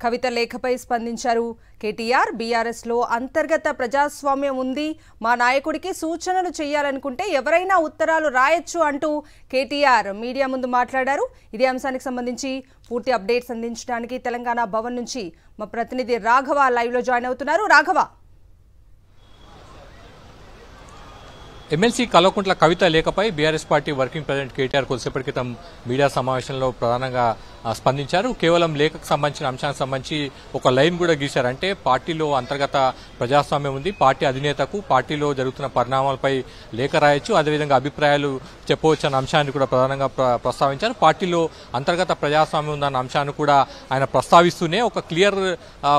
కవిత లేఖపై స్పందించారు కేటీఆర్. బీఆర్ఎస్ లో అంతర్గత ప్రజాస్వామ్యం ఉంది, మా నాయకుడికి సూచనలు చేయాలనుకుంటే ఎవరైనా ఉత్తరాలు రాయొచ్చు అంటూ కేటీఆర్ మీడియా ముందు మాట్లాడారు. ఇదే అంశానికి సంబంధించి పూర్తి అప్డేట్స్ అందించడానికి తెలంగాణ భవన్ నుంచి మా ప్రతినిధి రాఘవ లైవ్ లో జాయిన్ అవుతున్నారు. రాఘవ, ఎమ్మెల్సీ కల్వకుంట్ల కవిత లేఖపై BRS party working president KTR కొద్దిసేపటి క్రితం మీడియా సమావేశంలో ప్రధానంగా స్పందించారు. కేవలం లేఖకు సంబంధించిన అంశానికి సంబంధించి ఒక లైన్ కూడా గీశారు. అంటే పార్టీలో అంతర్గత ప్రజాస్వామ్యం ఉంది, పార్టీ అధినేతకు పార్టీలో జరుగుతున్న పరిణామాలపై లేఖ రాయొచ్చు, అదేవిధంగా అభిప్రాయాలు చెప్పవచ్చు అన్న అంశాన్ని కూడా ప్రధానంగా ప్రస్తావించారు. పార్టీలో అంతర్గత ప్రజాస్వామ్యం ఉందన్న అంశాన్ని కూడా ఆయన ప్రస్తావిస్తూనే ఒక క్లియర్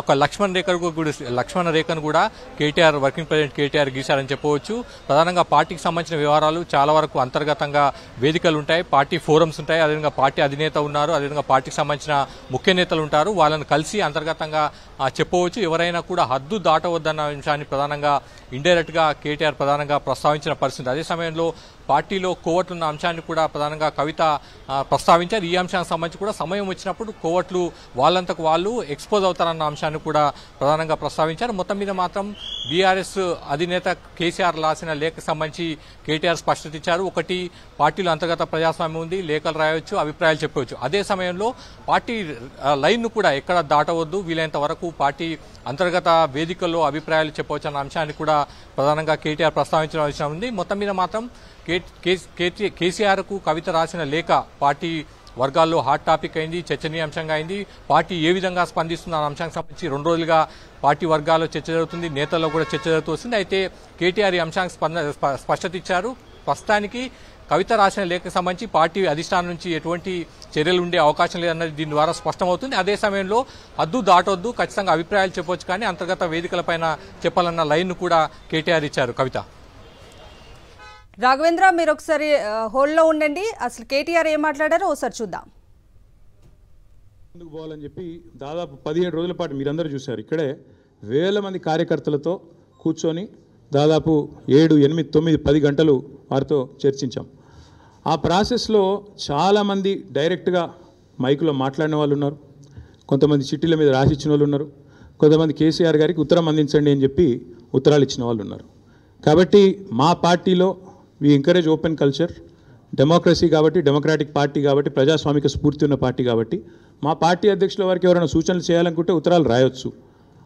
ఒక లక్ష్మణ రేఖను కూడా కేటీఆర్ వర్కింగ్ ప్రెసిడెంట్ కేటీఆర్ గీశారని చెప్పవచ్చు. ప్రధానంగా పార్టీకి సంబంధించిన వ్యవహారాలు చాలా వరకు అంతర్గతంగా వేదికలు ఉంటాయి, పార్టీ ఫోరమ్స్ ఉంటాయి, అదేవిధంగా పార్టీ అధినేత ఉన్నారు, అదేవిధంగా పార్టీకి సంబంధించిన ముఖ్య నేతలు ఉంటారు. వాళ్ళని కలిసి అంతర్గతంగా చెప్పవచ్చు. ఎవరైనా కూడా హద్దు దాటవద్దన్న అంశాన్ని ప్రధానంగా ఇండైరెక్ట్ గా కేటీఆర్ ప్రధానంగా ప్రస్తావించిన పరిస్థితి. అదే సమయంలో పార్టీలో కోవట్లున్న అంశాన్ని కూడా ప్రధానంగా కవిత ప్రస్తావించారు. ఈ అంశానికి సంబంధించి కూడా సమయం వచ్చినప్పుడు కోవట్లు వాళ్ళంతకు వాళ్ళు ఎక్స్పోజ్ అవుతారన్న అంశాన్ని కూడా ప్రధానంగా ప్రస్తావించారు. మొత్తం మీద మాత్రం బీఆర్ఎస్ అధినేత కేసీఆర్ రాసిన లేఖకు సంబంధించి కేటీఆర్ స్పష్టత ఇచ్చారు. ఒకటి, పార్టీలో అంతర్గత ప్రజాస్వామ్యం ఉంది, లేఖలు రాయవచ్చు, అభిప్రాయాలు చెప్పవచ్చు. అదే సమయంలో పార్టీ లైన్ ను కూడా ఎక్కడ దాటవద్దు, వీలైనంత వరకు పార్టీ అంతర్గత వేదికల్లో అభిప్రాయాలు చెప్పవచ్చు అన్న అంశాన్ని కూడా ప్రధానంగా కేటీఆర్ ప్రస్తావించిన అవసరం ఉంది. మొత్తం మీద మాత్రం కేసీఆర్ కు కవిత రాసిన లేఖ పార్టీ వర్గాల్లో హాట్ టాపిక్ అయింది, చర్చనీయాంశంగా అయింది. పార్టీ ఏ విధంగా స్పందిస్తుంది అన్న అంశానికి సంబంధించి 2 రోజులుగా పార్టీ వర్గాల్లో చర్చ జరుగుతుంది, నేతల్లో కూడా చర్చ జరుగుతూ వస్తుంది. అయితే కేటీఆర్ ఈ అంశానికి స్పష్టత ఇచ్చారు. ప్రస్తుతానికి కవిత రాసిన లేఖకు సంబంధించి పార్టీ అధిష్టానం నుంచి ఎటువంటి చర్యలు ఉండే అవకాశం లేదన్నది దీని ద్వారా స్పష్టమవుతుంది. అదే సమయంలో హద్దు దాటొద్దు, ఖచ్చితంగా అభిప్రాయాలు చెప్పవచ్చు, కానీ అంతర్గత వేదికలపైన చెప్పాలన్న లైన్ కూడా కేటీఆర్ ఇచ్చారు. కవిత. రాఘవేంద్ర, మీరు ఒకసారి హోల్డ్లో ఉండండి. అసలు కేటీఆర్ ఏం మాట్లాడారో ఒకసారి చూద్దాం. ముందుకు పోవాలని చెప్పి దాదాపు 17 రోజుల పాటు మీరందరూ చూశారు. ఇక్కడే వేల మంది కార్యకర్తలతో కూర్చొని దాదాపు 7, 8, 9, 10 గంటలు వారితో చర్చించాం. ఆ ప్రాసెస్లో చాలామంది డైరెక్ట్గా మైకులో మాట్లాడిన వాళ్ళు ఉన్నారు, కొంతమంది చిట్టీల మీద రాసిచ్చిన వాళ్ళు ఉన్నారు, కొంతమంది కేసీఆర్ గారికి ఉత్తరం అందించండి అని చెప్పి ఉత్తరాలు ఇచ్చిన వాళ్ళు ఉన్నారు. కాబట్టి మా పార్టీలో we encourage open culture, democracy కాబట్టి, డెమోక్రాటిక్ పార్టీ కాబట్టి, ప్రజాస్వామిక స్ఫూర్తి ఉన్న పార్టీ కాబట్టి మా పార్టీ అధ్యక్షుల వారికి ఎవరైనా సూచనలు చేయాలనుకుంటే ఉత్తరాలు రాయొచ్చు.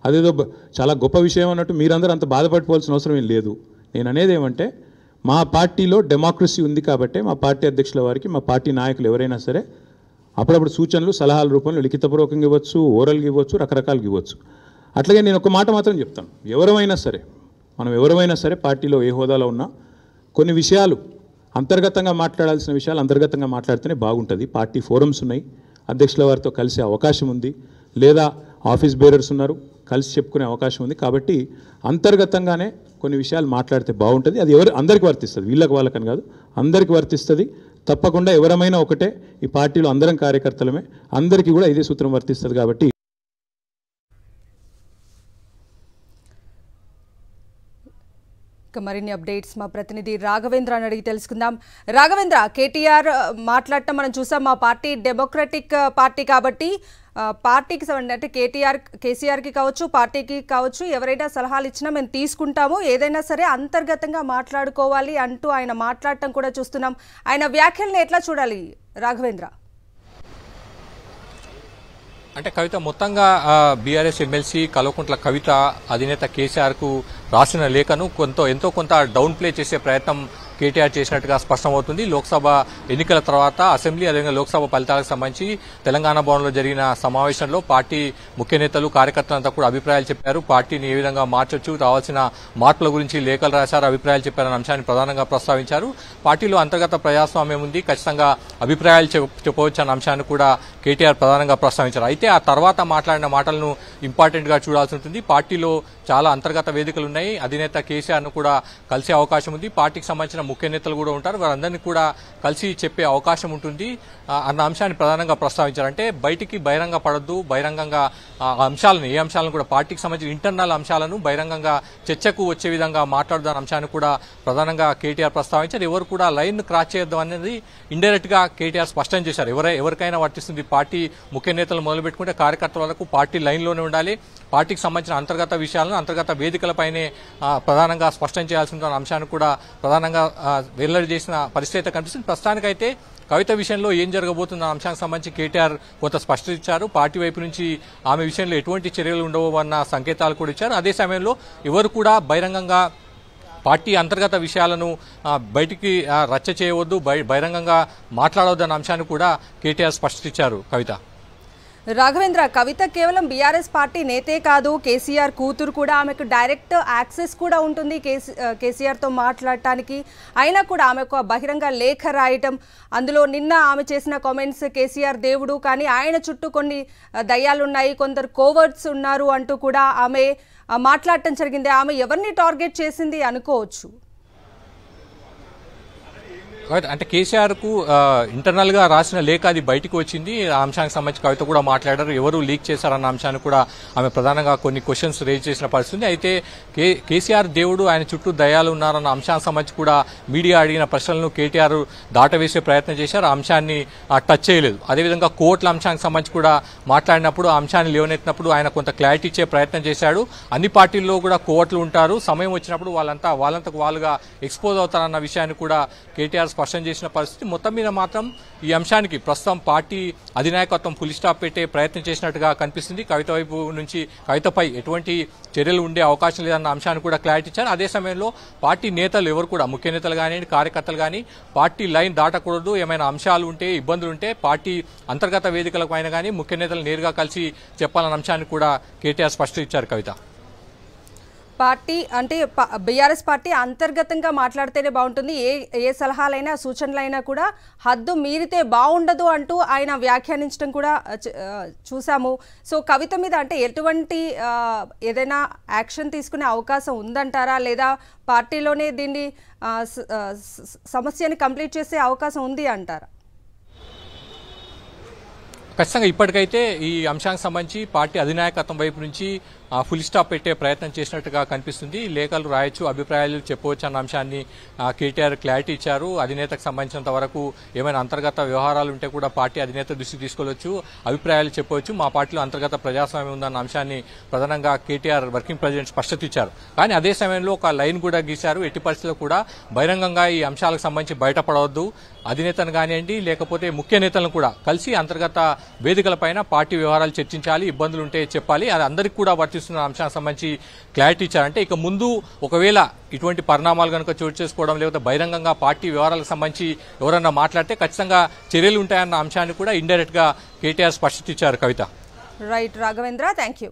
అదేదో చాలా గొప్ప విషయం అన్నట్టు మీరందరూ అంత బాధపడిపోవాల్సిన అవసరం ఏం లేదు. నేను అనేది ఏమంటే మా పార్టీలో డెమోక్రసీ ఉంది కాబట్టి మా పార్టీ అధ్యక్షుల వారికి, మా పార్టీ నాయకులు ఎవరైనా సరే అప్పుడప్పుడు సూచనలు సలహాల రూపంలో లిఖితపూర్వకంగా ఇవ్వచ్చు, ఓరల్గా ఇవ్వచ్చు, రకరకాలుగా ఇవ్వచ్చు. అట్లాగే నేను ఒక మాట మాత్రం చెప్తాను, మనం ఎవరైనా సరే పార్టీలో ఏ హోదాలో ఉన్నా కొన్ని విషయాలు అంతర్గతంగా మాట్లాడాల్సిన విషయాలు అంతర్గతంగా మాట్లాడితేనే బాగుంటుంది. పార్టీ ఫోరమ్స్ ఉన్నాయి, అధ్యక్షుల వారితో కలిసే అవకాశం ఉంది, లేదా ఆఫీస్ బేరర్స్ ఉన్నారు, కలిసి చెప్పుకునే అవకాశం ఉంది. కాబట్టి అంతర్గతంగానే కొన్ని విషయాలు మాట్లాడితే బాగుంటుంది. అది అందరికీ వర్తిస్తుంది, వీళ్ళకి వాళ్ళకని కాదు, అందరికీ వర్తిస్తుంది. తప్పకుండా ఎవరమైనా ఒకటే, ఈ పార్టీలో అందరం కార్యకర్తలమే, అందరికీ కూడా ఇదే సూత్రం వర్తిస్తుంది. కాబట్టి మరిన్ని అప్డేట్స్ మా ప్రతినిధి రాఘవేంద్ర అని అడిగి తెలుసుకుందాం. రాఘవేంద్ర, కేటీఆర్ మాట్లాడటం మనం చూసాం. మా పార్టీ డెమోక్రటిక్ పార్టీ కాబట్టి పార్టీకి అంటే కేసీఆర్కి కావచ్చు, పార్టీకి కావచ్చు, ఎవరైనా సలహాలు ఇచ్చినా మేము తీసుకుంటాము, ఏదైనా సరే అంతర్గతంగా మాట్లాడుకోవాలి అంటూ ఆయన మాట్లాడటం కూడా చూస్తున్నాం. ఆయన వ్యాఖ్యల్ని ఎట్లా చూడాలి రాఘవేంద్ర? అంటే కవిత మొత్తంగా బీఆర్ఎస్ ఎమ్మెల్సీ కల్వకుంట్ల కవిత అధినేత కేసీఆర్ కు రాసిన లేఖను ఎంతో కొంత డౌన్ ప్లే చేసే ప్రయత్నం కేటీఆర్ చేసినట్టుగా స్పష్టమవుతుంది. లోక్సభ ఎన్నికల తర్వాత అసెంబ్లీ అదేవిధంగా లోక్సభ ఫలితాలకు సంబంధించి తెలంగాణ భవన్లో జరిగిన సమావేశంలో పార్టీ ముఖ్య నేతలు కార్యకర్తలంతా కూడా అభిప్రాయాలు చెప్పారు. పార్టీని ఏ విధంగా మార్చొచ్చు, రావాల్సిన మార్పుల గురించి లేఖలు రాశారు, అభిప్రాయాలు చెప్పారన్న అంశాన్ని ప్రధానంగా ప్రస్తావించారు. పార్టీలో అంతర్గత ప్రజాస్వామ్యం ఉంది, ఖచ్చితంగా అభిప్రాయాలు చెప్పవచ్చు అన్న అంశాన్ని కూడా కేటీఆర్ ప్రధానంగా ప్రస్తావించారు. అయితే ఆ తర్వాత మాట్లాడిన మాటలను ఇంపార్టెంట్ గా చూడాల్సి ఉంటుంది. పార్టీలో చాలా అంతర్గత వేదికలు ఉన్నాయి. అధినేత కేసీఆర్ను కూడా కలిసే అవకాశం ఉంది. పార్టీకి సంబంధించిన ముఖ్య నేతలు కూడా ఉంటారు. వారందరినీ కూడా కలిసి చెప్పే అవకాశం ఉంటుంది అన్న అంశాన్ని ప్రధానంగా ప్రస్తావించారు. అంటే బయటికి బహిరంగ పడద్దు, బహిరంగంగా ఏ అంశాలను కూడా పార్టీకి సంబంధించిన ఇంటర్నల్ అంశాలను బహిరంగంగా చర్చకు వచ్చే విధంగా మాట్లాడదాని అంశాన్ని కూడా ప్రధానంగా కేటీఆర్ ప్రస్తావించారు. ఎవరు కూడా లైన్ క్రాస్ చేయొద్దు అనేది ఇండైరెక్ట్ గా కేటీఆర్ స్పష్టం చేశారు. ఎవరికైనా వర్తిస్తుంది. పార్టీ ముఖ్య నేతలు మొదలుపెట్టుకుంటే కార్యకర్తల వరకు పార్టీ లైన్లోనే ఉండాలి. పార్టీకి సంబంధించిన అంతర్గత విషయాలను అంతర్గత వేదికలపైనే ప్రధానంగా స్పష్టం చేయాల్సి ఉందన్న అంశాన్ని కూడా ప్రధానంగా వెల్లడి చేసిన పరిస్థితి కనిపిస్తుంది. ప్రస్తుతానికైతే కవిత విషయంలో ఏం జరగబోతుందన్న అంశానికి సంబంధించి కేటీఆర్ కొంత స్పష్టత ఇచ్చారు. పార్టీ వైపు నుంచి ఆమె విషయంలో ఎటువంటి చర్యలు ఉండవు అన్న సంకేతాలు కూడా ఇచ్చారు. అదే సమయంలో ఎవరు కూడా బహిరంగంగా పార్టీ అంతర్గత విషయాలను బయటికి రచ్చ చేయవద్దు, బహిరంగంగా మాట్లాడవద్దన్న అంశాన్ని కూడా కేటీఆర్ స్పష్టత ఇచ్చారు. కవిత రాఘవేంద్ర, కవిత కేవలం బీఆర్ఎస్ పార్టీ నేతే కాదు, కేసీఆర్ కూతురు కూడా. ఆమెకు డైరెక్ట్ యాక్సెస్ కూడా ఉంటుంది కేసీఆర్తో మాట్లాడటానికి. అయినా కూడా ఆమెకు బహిరంగ లేఖ రాయటం, అందులో నిన్న ఆమె చేసిన కామెంట్స్ కేసీఆర్ దేవుడు కానీ ఆయన చుట్టూ కొన్ని దయ్యాలున్నాయి, కొందరు కోవర్ట్స్ ఉన్నారు అంటూ కూడా ఆమె మాట్లాడటం జరిగింది. ఆమె ఎవరిని టార్గెట్ చేసింది అనుకోవచ్చు? అంటే కేసీఆర్ కు ఇంటర్నల్ గా రాసిన లేఖ అది బయటకు వచ్చింది. ఆ అంశానికి సంబంధించి కవిత కూడా మాట్లాడారు. ఎవరు లీక్ చేశారన్న అంశాన్ని కూడా ఆమె ప్రధానంగా కొన్ని క్వశ్చన్స్ రేజ్ చేసిన పరిస్థితి. అయితే కేసీఆర్ దేవుడు, ఆయన చుట్టూ దయాలు ఉన్నారన్న అంశానికి సంబంధించి కూడా మీడియా అడిగిన ప్రశ్నలను కేటీఆర్ దాటవేసే ప్రయత్నం చేశారు. ఆ అంశాన్ని టచ్ చేయలేదు. అదేవిధంగా కోర్టుల అంశానికి సంబంధించి కూడా మాట్లాడినప్పుడు ఆ అంశాన్ని లేవనెత్తినప్పుడు ఆయన కొంత క్లారిటీ ఇచ్చే ప్రయత్నం చేశాడు. అన్ని పార్టీల్లో కూడా కోర్టులు ఉంటారు, సమయం వచ్చినప్పుడు వాళ్ళంతకు వాళ్ళుగా ఎక్స్పోజ్ అవుతారన్న విషయాన్ని కూడా కేటీఆర్ స్పష్టం చేసిన పరిస్థితి. మొత్తం మీద మాత్రం ఈ అంశానికి ప్రస్తుతం పార్టీ అధినాయకత్వం ఫుల్ స్టాప్ పెట్టే ప్రయత్నం చేసినట్టుగా కనిపిస్తుంది. కవిత వైపు నుంచి కవితపై ఎటువంటి చర్యలు ఉండే అవకాశం లేదన్న అంశాన్ని కూడా క్లారిటీ ఇచ్చారు. అదే సమయంలో పార్టీ నేతలు ఎవరు కూడా, ముఖ్య నేతలు కానీ కార్యకర్తలు కానీ పార్టీ లైన్ దాటకూడదు, ఏమైనా అంశాలు ఉంటే ఇబ్బందులు ఉంటే పార్టీ అంతర్గత వేదికల పైన కానీ ముఖ్య నేతలు నేరుగా కలిసి చెప్పాలన్న అంశాన్ని కూడా కేటీఆర్ స్పష్టం ఇచ్చారు. కవిత పార్టీ అంటే బీఆర్ఎస్ పార్టీ అంతర్గతంగా మాట్లాడితేనే బాగుంటుంది, ఏ సలహాలైనా సూచనలైనా కూడా హద్దు మీరితే బాగుండదు అంటూ ఆయన వ్యాఖ్యానించడం కూడా చూసాము. సో కవిత మీద అంటే ఎటువంటి ఏదైనా యాక్షన్ తీసుకునే అవకాశం ఉందంటారా, లేదా పార్టీలోనే దీన్ని సమస్యని కంప్లీట్ చేసే అవకాశం ఉంది అంటారా? ఖచ్చితంగా ఇప్పటికైతే ఈ అంశానికి సంబంధించి పార్టీ అధినాయకత్వం వైపు నుంచి ఫుల్ స్టాప్ పెట్టే ప్రయత్నం చేసినట్టుగా కనిపిస్తుంది. లేఖలు రాయొచ్చు, అభిప్రాయాలు చెప్పవచ్చు అన్న అంశాన్ని కేటీఆర్ క్లారిటీ ఇచ్చారు. అధినేతకు సంబంధించినంత వరకు ఏమైనా అంతర్గత వ్యవహారాలు ఉంటే కూడా పార్టీ అధినేత దృష్టికి తీసుకెళ్లొచ్చు, అభిప్రాయాలు చెప్పవచ్చు. మా పార్టీలో అంతర్గత ప్రజాస్వామ్యం ఉందన్న అంశాన్ని ప్రధానంగా కేటీఆర్ వర్కింగ్ ప్రెసిడెంట్ స్పష్టత ఇచ్చారు. కానీ అదే సమయంలో ఒక లైన్ కూడా గీశారు. ఎట్టి పరిస్థితుల్లో కూడా బహిరంగంగా ఈ అంశాలకు సంబంధించి బయటపడవద్దు, అధినేతను కానివ్వండి లేకపోతే ముఖ్య నేతలను కూడా కలిసి అంతర్గత వేదికలపైన పార్టీ వ్యవహారాలు చర్చించాలి, ఇబ్బందులుంటే చెప్పాలి, అది అందరికీ కూడా వర్తిస్తున్న అంశానికి సంబంధించి క్లారిటీ ఇచ్చారంటే ఇక ముందు ఒకవేళ ఇటువంటి పరిణామాలు కనుక చోటు చేసుకోవడం లేకపోతే బహిరంగంగా పార్టీ వ్యవహారాలకు సంబంధించి ఎవరన్నా మాట్లాడితే ఖచ్చితంగా చర్యలు ఉంటాయన్న అంశాన్ని కూడా ఇండైరెక్ట్ గా కేటీఆర్ స్పష్టత ఇచ్చారు. కవిత రైట్ రాఘవేంద్ర, థ్యాంక్ యూ.